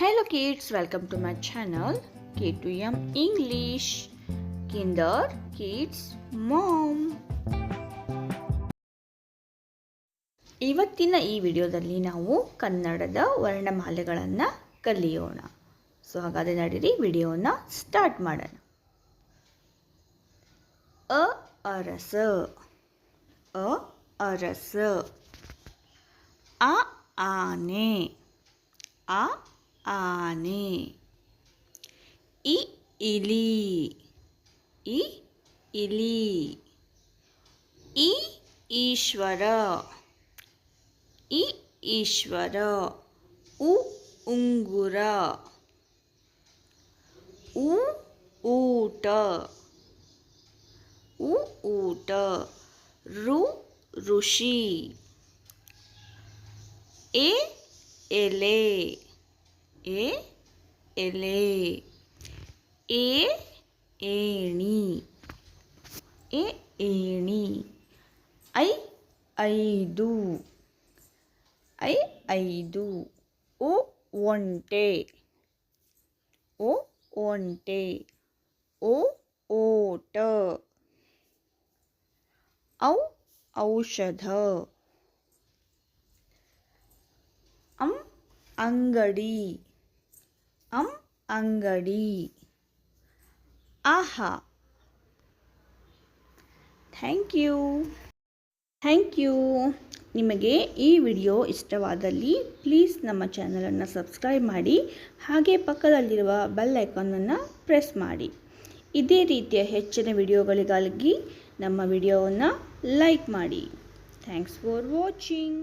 Hello kids, welcome to my channel K2M English Kinder Kids Mom. ಇವತ್ತಿನ ಈ ವಿಡಿಯೋದಲ್ಲಿ ನಾವು ಕನ್ನಡದ ವರ್ಣಮಾಲೆಗಳನ್ನು ಕಲಿಯೋಣ. ಸೊ ಹಾಗಾದರೆ ನಡೀರಿ ವಿಡಿಯೋನ ಸ್ಟಾರ್ಟ್ ಮಾಡೋಣ. ಅ ಅರಸ, ಅ ಅರಸ. ಆ ಆನೆ, ಆ ಆನೆ. ಇ ಇಲಿ, ಇ ಇಲಿ. ಈ ಈಶ್ವರ, ಈ ಈಶ್ವರ. ಉ ಉಂಗುರ, ಉ ಊಟ, ಉ ಊಟ. ರು ಋಷಿ. ಎ ಎಲೆ, ಎ ಎಲೆ. ಎ ಏಣಿ, ಎ ಏಣಿ. ಐ ಐದು, ಐ ಐದು. ಓ ಒಂಟೆ, ಓ ಒಂಟೆ. ಓ ಓಟ. ಔ ಔಷಧ. ಅಂ ಅಂಗಡಿ, ಅಂ ಅಂಗಡಿ. ಆಹಾ. Thank you. ನಿಮಗೆ ಈ ವಿಡಿಯೋ ಇಷ್ಟವಾದಲ್ಲಿ ಪ್ಲೀಸ್ ನಮ್ಮ ಚಾನಲನ್ನು ಸಬ್ಸ್ಕ್ರೈಬ್ ಮಾಡಿ, ಹಾಗೆ ಪಕ್ಕದಲ್ಲಿರುವ ಬೆಲ್ ಐಕಾನನ್ನು ಪ್ರೆಸ್ ಮಾಡಿ. ಇದೇ ರೀತಿಯ ಹೆಚ್ಚಿನ ವಿಡಿಯೋಗಳಿಗಾಗಿ ನಮ್ಮ ವಿಡಿಯೋವನ್ನು ಲೈಕ್ ಮಾಡಿ. Thanks for watching.